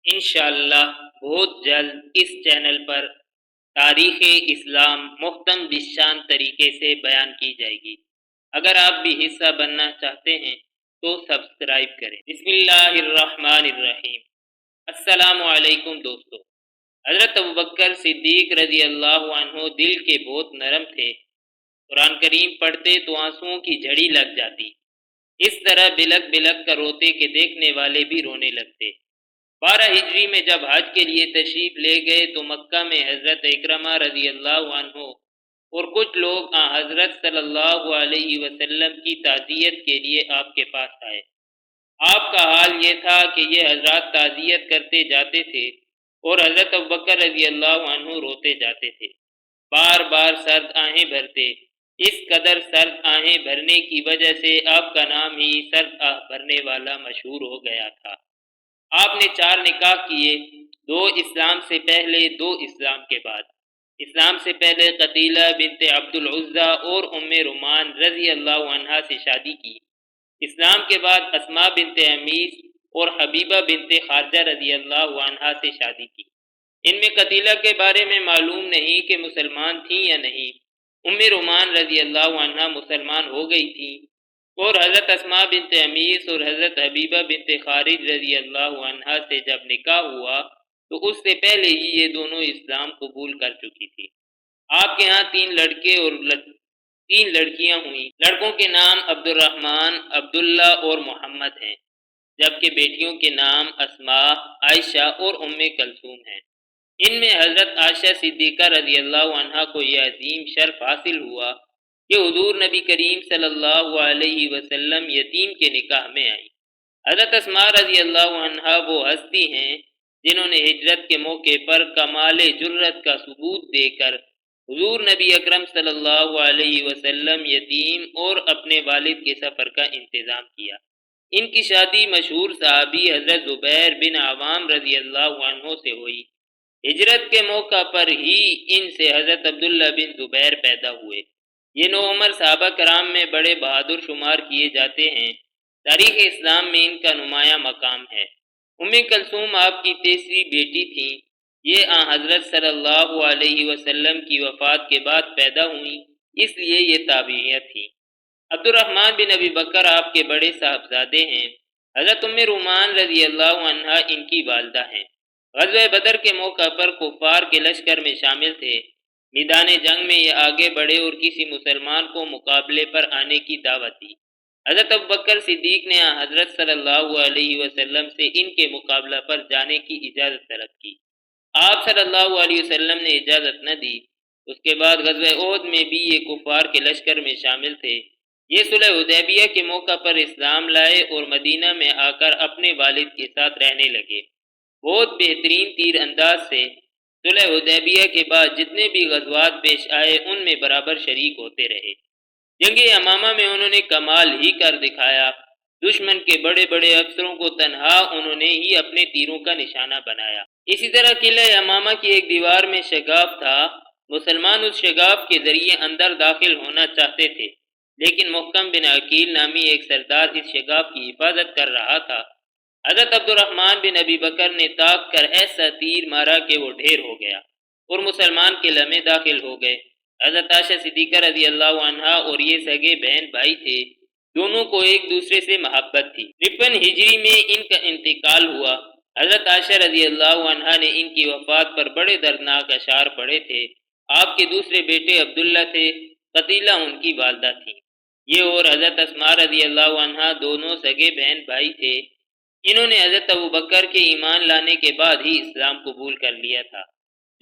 انشاءاللہ بہت جلد اس چینل پر تاریخ اسلام محکم بشان طریقے سے بیان کی جائے گی۔ اگر آپ بھی حصہ بننا چاہتے ہیں تو سبسکرائب کریں۔ بسم اللہ الرحمن الرحیم۔ السلام علیکم دوستو۔ حضرت ابوبکر صدیق رضی اللہ عنہ دل کے بہت نرم تھے۔ قرآن کریم پڑھتے تو آنسوؤں کی جھڑی لگ جاتی، اس طرح بلک بلک کر روتے کہ دیکھنے والے بھی رونے لگتے۔ 12 ہجری میں جب حج کے لیے تشریف لے گئے تو مکہ میں حضرت اکرمہ رضی اللہ عنہ اور کچھ لوگ حضرت صلی اللہ علیہ وسلم کی تعزیت کے لیے آپ کے پاس آئے۔ آپ کا حال یہ تھا کہ یہ حضرات تعزیت کرتے جاتے تھے اور حضرت ابوبکر رضی اللہ عنہ روتے جاتے تھے، بار بار سرد آہیں بھرتے۔ اس قدر سرد آہیں بھرنے کی وجہ سے آپ کا نام ہی سرد آہ بھرنے والا مشہور ہو گیا تھا۔ آپ نے 4 نکاح کیے، 2 اسلام سے پہلے، 2 اسلام کے بعد۔ اسلام سے پہلے قتیلہ بنت عبد العزہ اور ام رومان رضی اللہ عنہا سے شادی کی۔ اسلام کے بعد اسماء بنت عمیس اور حبیبہ بنت خارجہ رضی اللہ عنہا سے شادی کی۔ ان میں قتیلہ کے بارے میں معلوم نہیں کہ مسلمان تھیں یا نہیں۔ ام رومان رضی اللہ عنہا مسلمان ہو گئی تھی، اور حضرت اسماء بنت عمیس اور حضرت حبیبہ بنت خارج رضی اللہ عنہا سے جب نکاح ہوا تو اس سے پہلے ہی یہ دونوں اسلام قبول کر چکی تھی۔ آپ کے ہاں 3 لڑکے اور 3 لڑکیاں ہوئیں۔ لڑکوں کے نام عبد الرحمن، عبداللہ اور محمد ہیں، جبکہ بیٹیوں کے نام اسماء، عائشہ اور ام کلثوم ہیں۔ ان میں حضرت عائشہ صدیقہ رضی اللہ عنہا کو یہ عظیم شرف حاصل ہوا کہ حضور نبی کریم صلی اللہ علیہ وسلم یتیم کے نکاح میں آئی۔ حضرت اسماء رضی اللہ عنہا وہ ہستی ہیں جنہوں نے ہجرت کے موقع پر کمال جرت کا ثبوت دے کر حضور نبی اکرم صلی اللہ علیہ وسلم یتیم اور اپنے والد کے سفر کا انتظام کیا۔ ان کی شادی مشہور صحابی حضرت زبیر بن عوام رضی اللہ عنہ سے ہوئی۔ ہجرت کے موقع پر ہی ان سے حضرت عبداللہ بن زبیر پیدا ہوئے۔ یہ 9 عمر صحابہ کرام میں بڑے بہادر شمار کیے جاتے ہیں۔ تاریخ اسلام میں ان کا نمایاں مقام ہے۔ ام کلثوم آپ کی تیسری بیٹی تھیں۔ یہ حضرت صلی اللہ علیہ وسلم کی وفات کے بعد پیدا ہوئیں، اس لیے یہ تابعیہ تھیں۔ عبد الرحمن بن ابی بکر آپ کے بڑے صاحبزادے ہیں۔ حضرت ام رومان رضی اللہ عنہا ان کی والدہ ہیں۔ غزوہ بدر کے موقع پر کفار کے لشکر میں شامل تھے۔ میدان جنگ میں یہ آگے بڑھے اور کسی مسلمان کو مقابلے پر آنے کی دعوت دی۔ حضرت ابوبکر صدیق نے حضرت صلی اللہ علیہ وسلم سے ان کے مقابلہ پر جانے کی اجازت طلب کی۔ آپ صلی اللہ علیہ وسلم نے اجازت نہ دی۔ اس کے بعد غزوہ احد میں بھی یہ کفار کے لشکر میں شامل تھے۔ یہ صلح حدیبیہ کے موقع پر اسلام لائے اور مدینہ میں آ کر اپنے والد کے ساتھ رہنے لگے۔ بہت بہترین تیر انداز سے صلح حدیبیہ کے بعد جتنے بھی غزوات پیش آئے ان میں برابر شریک ہوتے رہے۔ جنگ یمامہ میں انہوں نے کمال ہی کر دکھایا۔ دشمن کے بڑے بڑے افسروں کو تنہا انہوں نے ہی اپنے تیروں کا نشانہ بنایا۔ اسی طرح قلعہ یمامہ کی ایک دیوار میں شگاف تھا۔ مسلمان اس شگاف کے ذریعے اندر داخل ہونا چاہتے تھے، لیکن محکم بن عقیل نامی ایک سردار اس شگاف کی حفاظت کر رہا تھا۔ حضرت عبد الرحمن بن ابی بکر نے طاق کر ایسا تیر مارا کہ وہ ڈھیر ہو گیا اور مسلمان کے لمحے داخل ہو گئے۔ حضرت عائشہ صدیقہ رضی اللہ عنہا اور یہ سگے بہن بھائی تھے، دونوں کو ایک دوسرے سے محبت تھی۔ 53 ہجری میں ان کا انتقال ہوا۔ حضرت عائشہ رضی اللہ عنہا نے ان کی وفات پر بڑے دردناک اشعار پڑھے تھے۔ آپ کے دوسرے بیٹے عبداللہ تھے، قتیلہ ان کی والدہ تھی۔ یہ اور حضرت اسماء رضی اللہ عنہا دونوں سگے بہن بھائی تھے۔ انہوں نے حضرت ابوبکر کے ایمان لانے کے بعد ہی اسلام قبول کر لیا تھا۔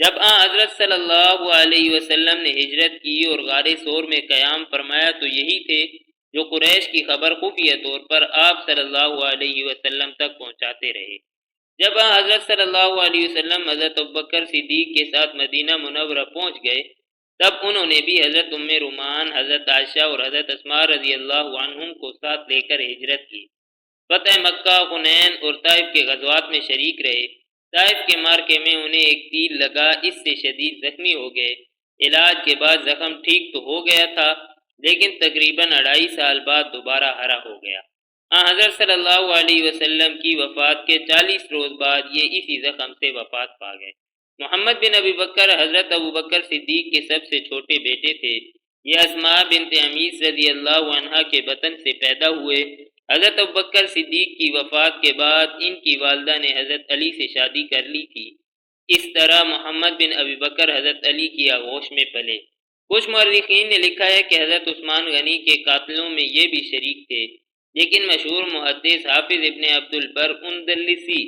جب حضرت صلی اللہ علیہ وسلم نے ہجرت کی اور غار ثور میں قیام فرمایا تو یہی تھے جو قریش کی خبر خفیہ طور پر آپ صلی اللہ علیہ وسلم تک پہنچاتے رہے۔ جب حضرت صلی اللہ علیہ وسلم حضرت ابوبکر صدیق کے ساتھ مدینہ منورہ پہنچ گئے، تب انہوں نے بھی حضرت ام رومان، حضرت عائشہ اور حضرت اسماء رضی اللہ عنہم کو ساتھ لے کر ہجرت کی۔ فتح مکہ، حنین اور طائف کے غزوات میں شریک رہے۔ طائف کے مارکے میں انہیں ایک تیر لگا، اس سے شدید زخمی ہو گئے۔ علاج کے بعد زخم ٹھیک تو ہو گیا تھا، لیکن تقریباً 2.5 سال بعد دوبارہ ہرا ہو گیا۔ حضرت صلی اللہ علیہ وسلم کی وفات کے 40 روز بعد یہ اسی زخم سے وفات پا گئے۔ محمد بن ابی بکر حضرت ابو بکر صدیق کے سب سے چھوٹے بیٹے تھے۔ یہ اسماء بنت عمیس رضی اللہ عنہا کے بطن سے پیدا ہوئے۔ حضرت ابو بکر صدیق کی وفات کے بعد ان کی والدہ نے حضرت علی سے شادی کر لی تھی۔ اس طرح محمد بن ابی بکر حضرت علی کی آغوش میں پلے۔ کچھ مورخین نے لکھا ہے کہ حضرت عثمان غنی کے قاتلوں میں یہ بھی شریک تھے، لیکن مشہور محدث حافظ ابن عبد البر اندلسی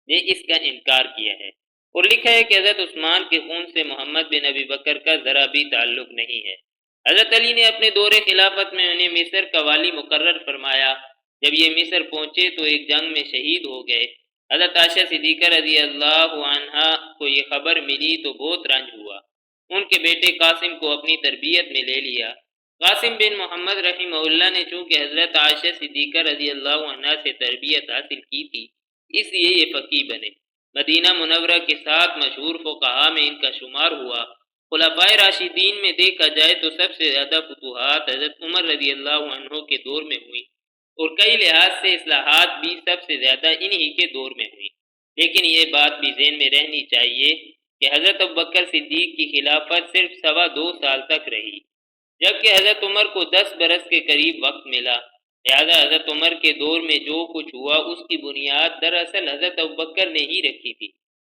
نے اس کا انکار کیا ہے اور لکھا ہے کہ حضرت عثمان کے خون سے محمد بن ابی بکر کا ذرا بھی تعلق نہیں ہے۔ حضرت علی نے اپنے دور خلافت میں انہیں مصر کا والی مقرر فرمایا۔ جب یہ مصر پہنچے تو ایک جنگ میں شہید ہو گئے۔ حضرت عائشہ صدیقہ رضی اللہ عنہا کو یہ خبر ملی تو بہت رنج ہوا۔ ان کے بیٹے قاسم کو اپنی تربیت میں لے لیا۔ قاسم بن محمد رحمہ اللہ نے چونکہ حضرت عائشہ صدیقہ رضی اللہ عنہا سے تربیت حاصل کی تھی، اس لیے یہ فقیہ بنے۔ مدینہ منورہ کے 7 مشہور فقہاء میں ان کا شمار ہوا۔ خلفائے راشدین میں دیکھا جائے تو سب سے زیادہ فتوحات حضرت عمر رضی اللہ عنہ کے دور میں ہوئی اور کئی لحاظ سے اصلاحات بھی سب سے زیادہ انہی کے دور میں ہوئی۔ لیکن یہ بات بھی ذہن میں رہنی چاہیے کہ حضرت ابوبکر صدیق کی خلافت صرف 2.25 سال تک رہی، جبکہ حضرت عمر کو 10 برس کے قریب وقت ملا۔ لہذا حضرت عمر کے دور میں جو کچھ ہوا اس کی بنیاد دراصل حضرت ابوبکر نے ہی رکھی تھی۔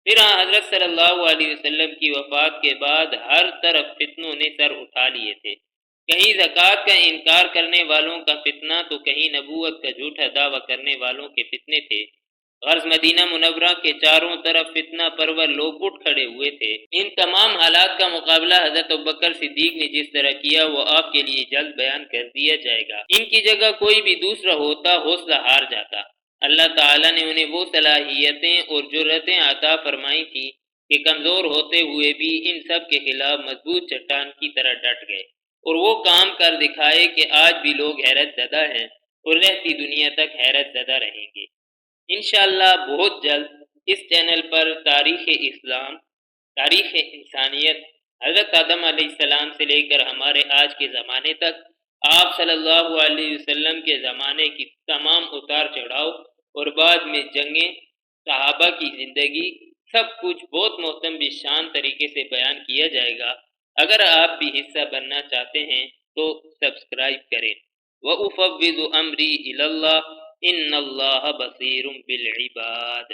پھر حضرت صلی اللہ علیہ وسلم کی وفات کے بعد ہر طرف فتنوں نے سر اٹھا لیے تھے، کہیں زکوٰۃ کا انکار کرنے والوں کا فتنہ تو کہیں نبوت کا جھوٹا دعویٰ کرنے والوں کے فتنے تھے۔ غرض مدینہ منورہ کے چاروں طرف فتنہ پرور لوگ اٹھ کھڑے ہوئے تھے۔ ان تمام حالات کا مقابلہ حضرت ابوبکر صدیق نے جس طرح کیا وہ آپ کے لیے جلد بیان کر دیا جائے گا۔ ان کی جگہ کوئی بھی دوسرا ہوتا حوصلہ ہار جاتا۔ اللہ تعالیٰ نے انہیں وہ صلاحیتیں اور جرأتیں عطا فرمائی تھی کہ کمزور ہوتے ہوئے بھی ان سب کے خلاف مضبوط چٹان کی طرح ڈٹ گئے اور وہ کام کر دکھائے کہ آج بھی لوگ حیرت زدہ ہیں اور رہتی دنیا تک حیرت زدہ رہیں گے۔ انشاءاللہ بہت جلد اس چینل پر تاریخ اسلام، تاریخ انسانیت، حضرت آدم علیہ السلام سے لے کر ہمارے آج کے زمانے تک آپ صلی اللہ علیہ وسلم کے زمانے کی تمام اتار چڑھاؤ اور بعد میں جنگیں، صحابہ کی زندگی، سب کچھ بہت محتم شان طریقے سے بیان کیا جائے گا۔ اگر آپ بھی حصہ بننا چاہتے ہیں تو سبسکرائب کریں۔ وَأُفَوِّضُ أَمْرِي إِلَى اللَّهِ إِنَّ اللَّهَ بَصِيرٌ بِالْعِبَادِ۔